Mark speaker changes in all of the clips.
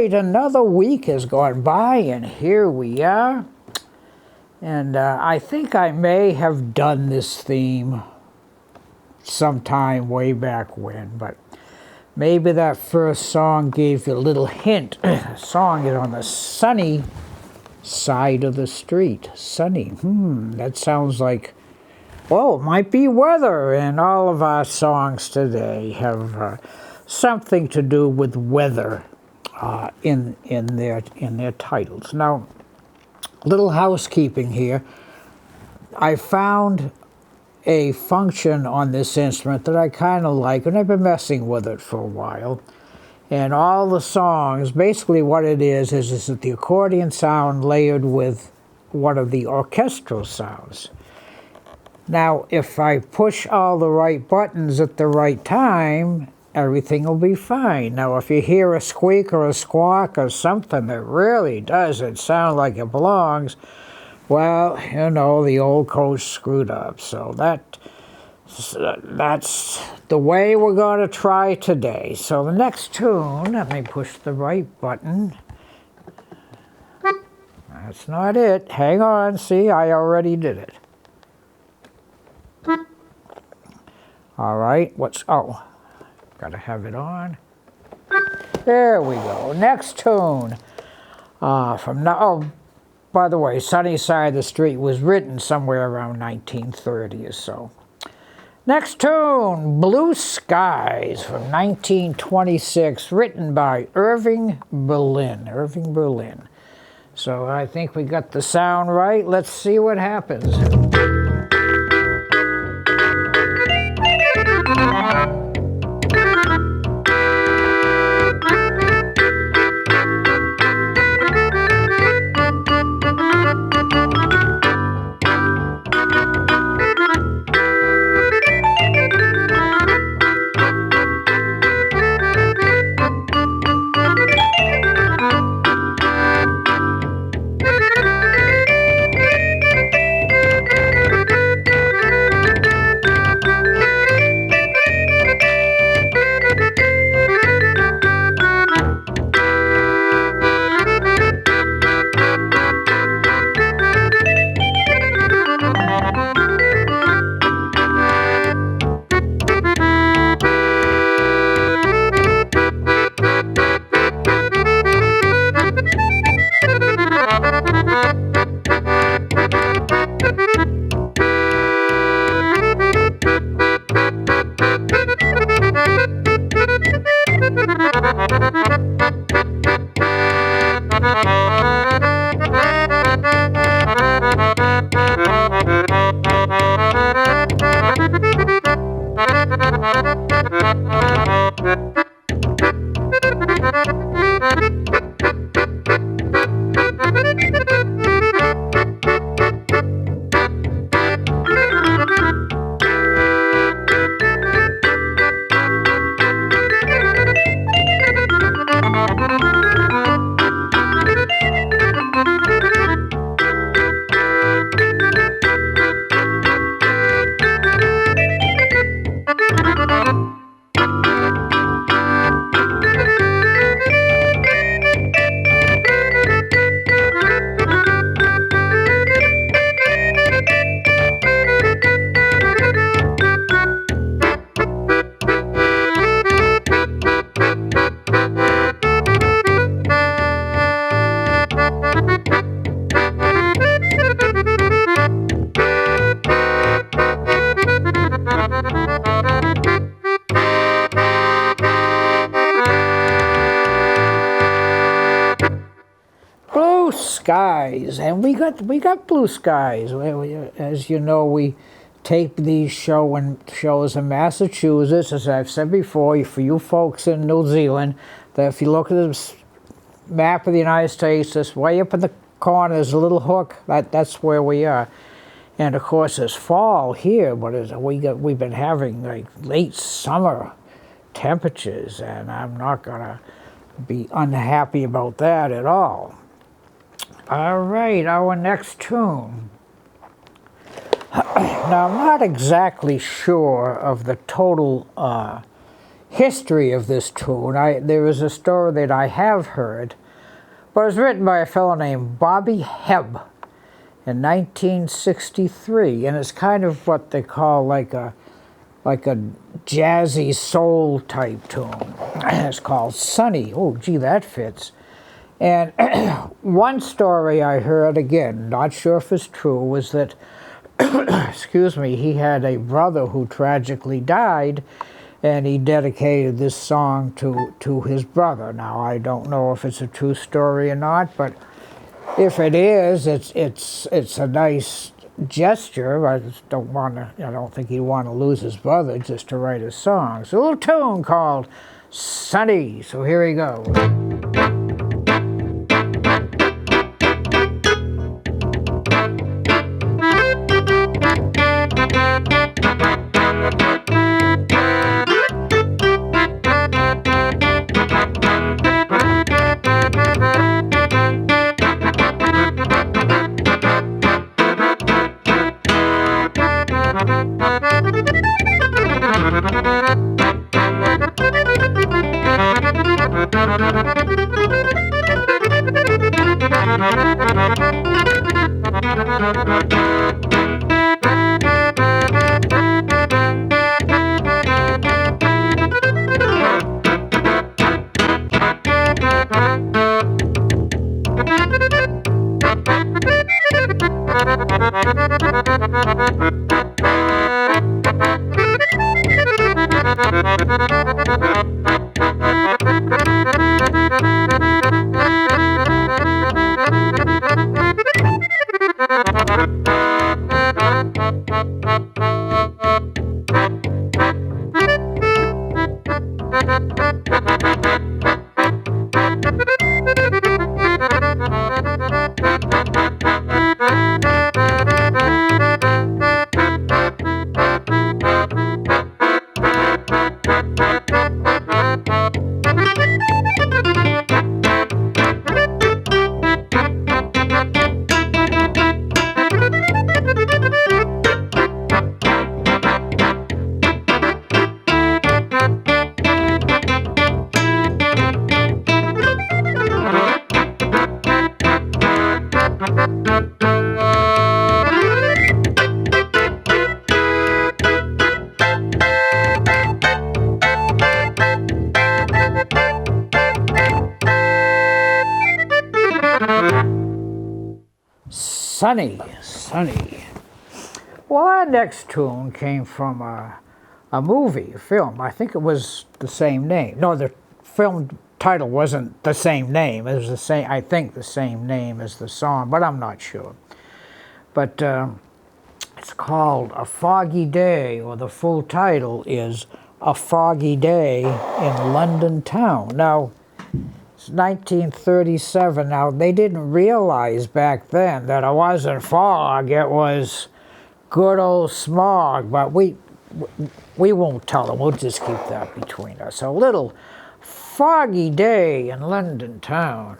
Speaker 1: right, another week has gone by, and here we are. And I think I may have done this theme sometime way back when, but maybe that first song gave you a little hint. The song is on the sunny side of the street. Sunny. That sounds like, well, it might be weather, and all of our songs today have something to do with weather in their titles. Now, little housekeeping here. I found a function on this instrument that I kind of like, and I've been messing with it for a while. And all the songs, basically what it is that the accordion sound layered with one of the orchestral sounds. Now, if I push all the right buttons at the right time, everything will be fine. Now, if you hear a squeak or a squawk or something that really doesn't sound like it belongs, well, you know, the old coach screwed up. So that's the way we're going to try today. So the next tune, let me push the right button. That's not it. Hang on. See, I already did it. All right. Got to have it on. There we go. Next tune. By the way, Sunny Side of the Street was written somewhere around 1930 or so. Next tune, Blue Skies from 1926, written by Irving Berlin. So I think we got the sound right. Let's see what happens. Skies, and we got blue skies. As you know, we tape these shows in Massachusetts, as I've said before, for you folks in New Zealand, that if you look at this map of the United States, this way up in the corner is a little hook. That's where we are. And of course, it's fall here, but we've been having like late summer temperatures, and I'm not gonna be unhappy about that at all. All right, our next tune. Now, I'm not exactly sure of the total history of this tune. There is a story that I have heard, but it was written by a fellow named Bobby Hebb in 1963, and it's kind of what they call like a jazzy soul type tune. It's called Sunny. Oh, gee, that fits. And one story I heard, again, not sure if it's true, was that, excuse me, he had a brother who tragically died, and he dedicated this song to his brother. Now, I don't know if it's a true story or not, but if it is, it's a nice gesture. I just don't I don't think he'd want to lose his brother just to write a song. It's a little tune called Sunny. So here we go. Sunny, Sunny. Well, our next tune came from a movie, a film. I think it was the same name. No, the film title wasn't the same name. It was the same, I think, the same name as the song, but I'm not sure. But it's called A Foggy Day, or the full title is A Foggy Day in London Town. Now, it's 1937. Now, they didn't realize back then that it wasn't fog, it was good old smog, but we won't tell them. We'll just keep that between us. A little foggy day in London Town.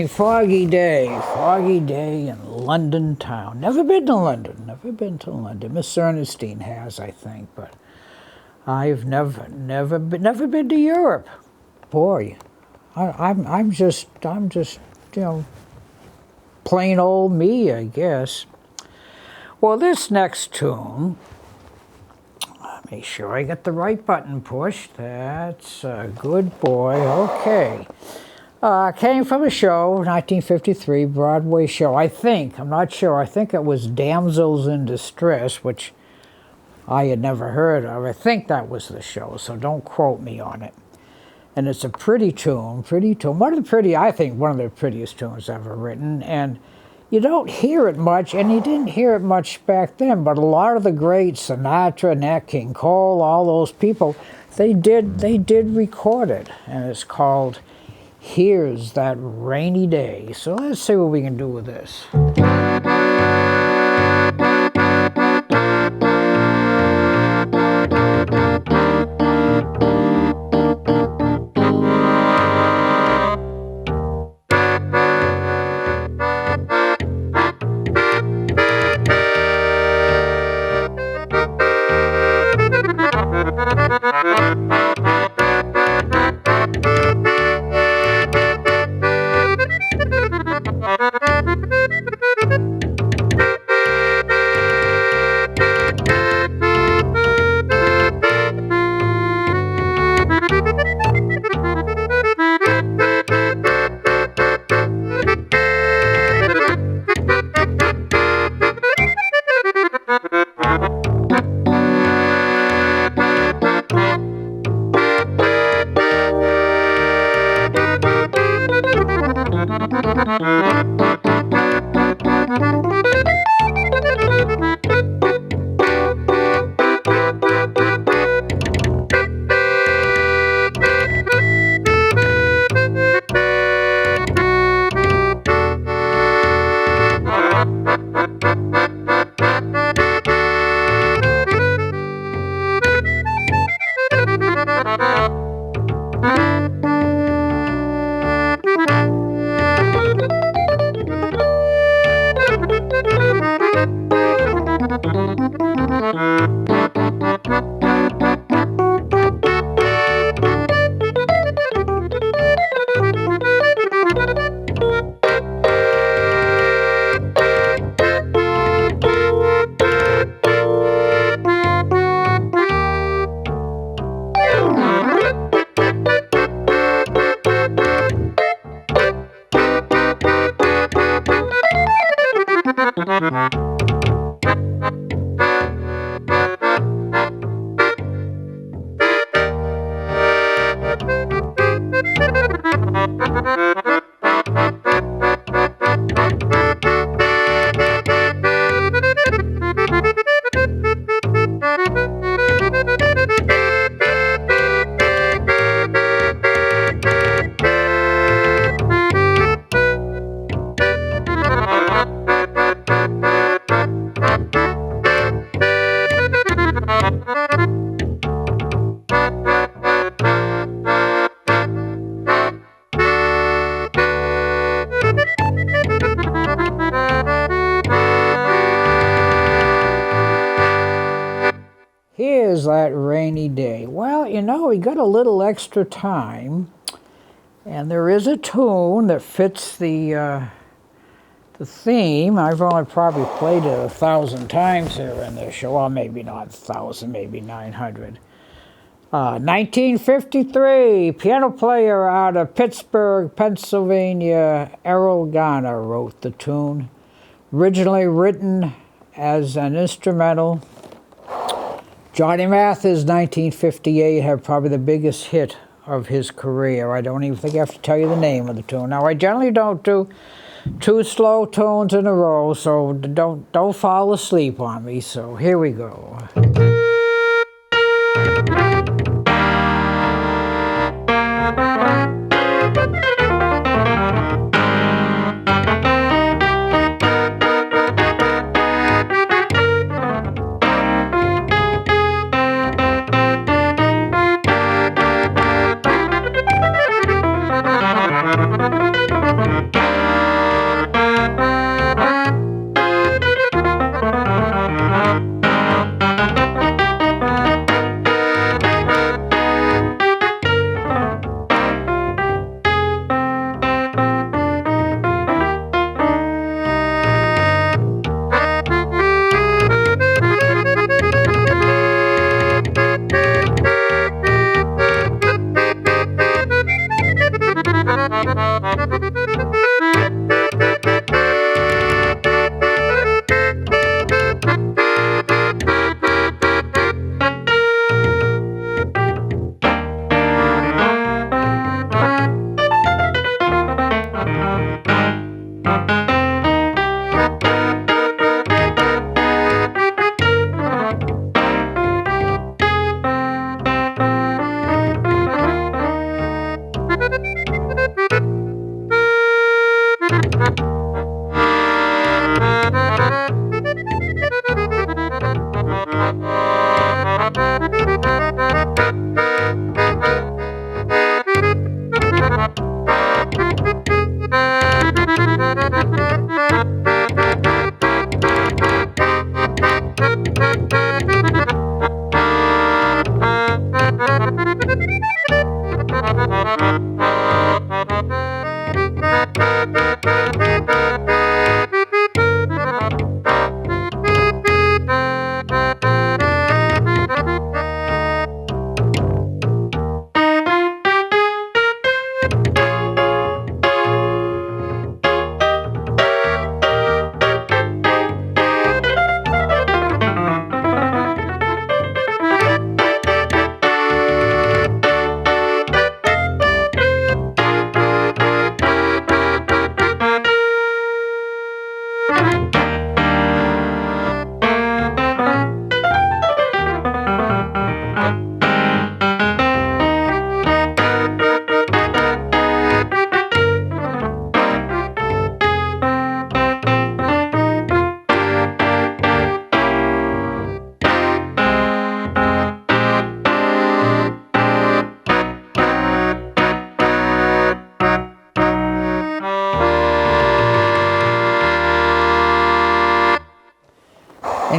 Speaker 1: Foggy day in London town. Never been to London. Miss Ernestine has, I think, but I've never been to Europe. Boy, I'm just plain old me, I guess. Well, this next tune, make sure I get the right button pushed. That's a good boy. Okay. Came from a show, 1953, Broadway show. I'm not sure. I think it was Damsels in Distress, which I had never heard of. I think that was the show, so don't quote me on it. And it's a pretty tune. I think one of the prettiest tunes ever written. And you don't hear it much, and you didn't hear it much back then, but a lot of the greats, Sinatra, Nat King Cole, all those people, they did record it. And it's called Here's That Rainy Day. So let's see what we can do with this. Here's That Rainy Day. Well, we got a little extra time, and there is a tune that fits the theme. I've only probably played it 1,000 times here in this show. Well, maybe not 1,000, maybe 900. 1953, piano player out of Pittsburgh, Pennsylvania, Errol Garner wrote the tune. Originally written as an instrumental. Johnny Mathis, 1958, had probably the biggest hit of his career. I don't even think I have to tell you the name of the tune. Now, I generally don't do two slow tunes in a row, so don't fall asleep on me. So here we go.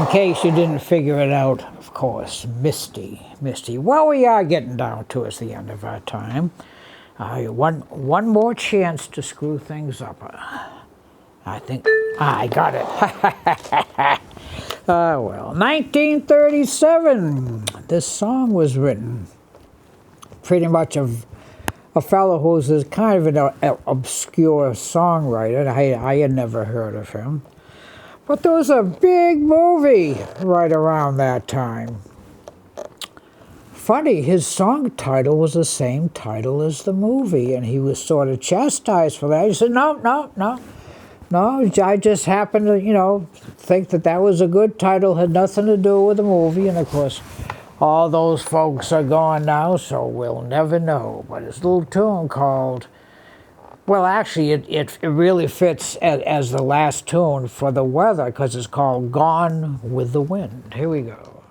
Speaker 1: In case you didn't figure it out, of course, Misty. Well, we are getting down towards the end of our time. One more chance to screw things up. I think I got it. Well, 1937. This song was written pretty much of a fellow who's kind of an obscure songwriter. I had never heard of him. But there was a big movie right around that time. Funny, his song title was the same title as the movie, and he was sort of chastised for that. He said, no, I just happened to, think that was a good title, had nothing to do with the movie, and of course, all those folks are gone now, so we'll never know. But his little tune called, well, actually, it really fits as the last tune for the weather, because it's called Gone with the Wind. Here we go.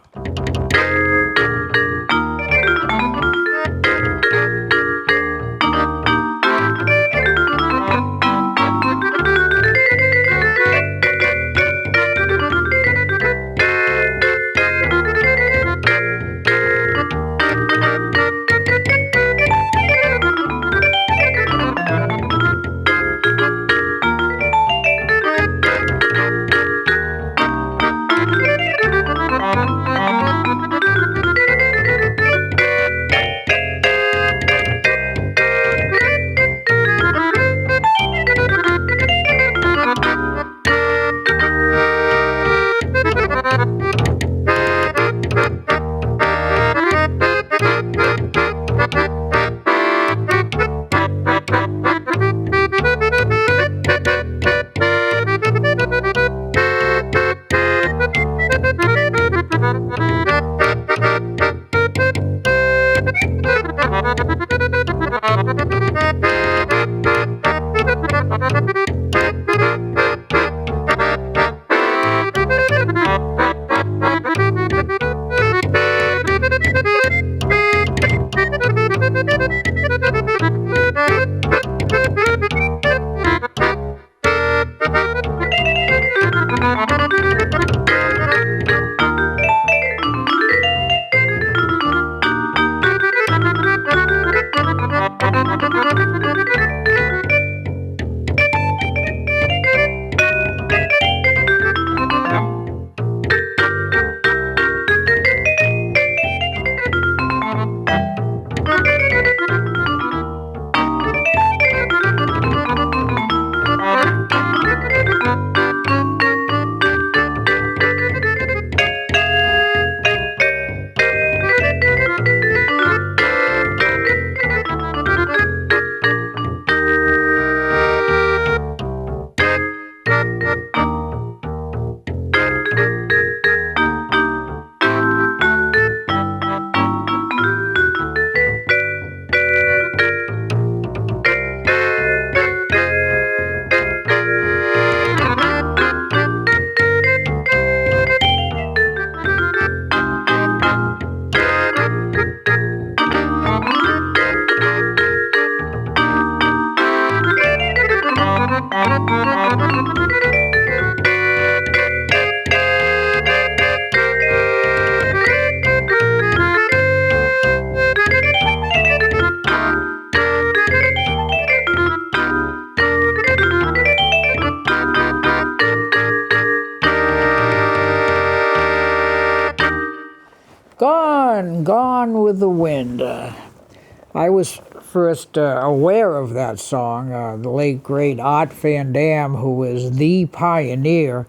Speaker 1: Gone with the Wind. I was first aware of that song. The late, great Art Van Dam, who was the pioneer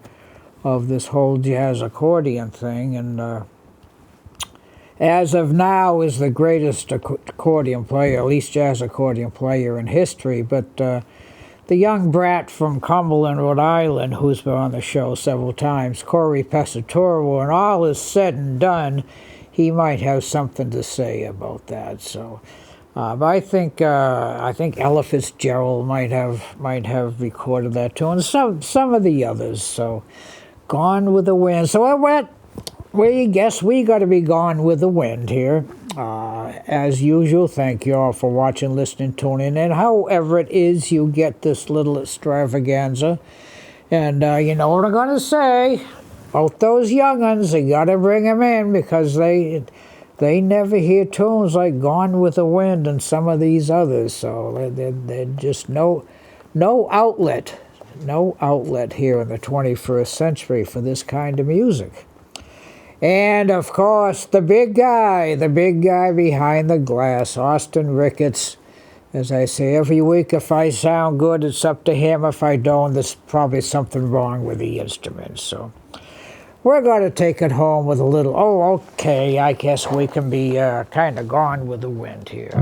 Speaker 1: of this whole jazz accordion thing, and as of now is the greatest accordion player, at least jazz accordion player in history. But the young brat from Cumberland, Rhode Island, who's been on the show several times, Corey Pesatoro, when all is said and done, he might have something to say about that. So, but I think Ella Fitzgerald might have recorded that too, and some of the others. So, Gone with the Wind. So we guess we got to be gone with the wind here. As usual, thank you all for watching, listening, tuning in. However it is you get this little extravaganza, and you know what I'm gonna say. Both those young uns, you got to bring them in because they never hear tunes like Gone with the Wind and some of these others. So they're just no outlet here in the 21st century for this kind of music. And of course, the big guy behind the glass, Austin Ricketts. As I say every week, if I sound good, it's up to him. If I don't, there's probably something wrong with the instrument. So we're going to take it home with a little, oh, okay, I guess we can be kind of gone with the wind here.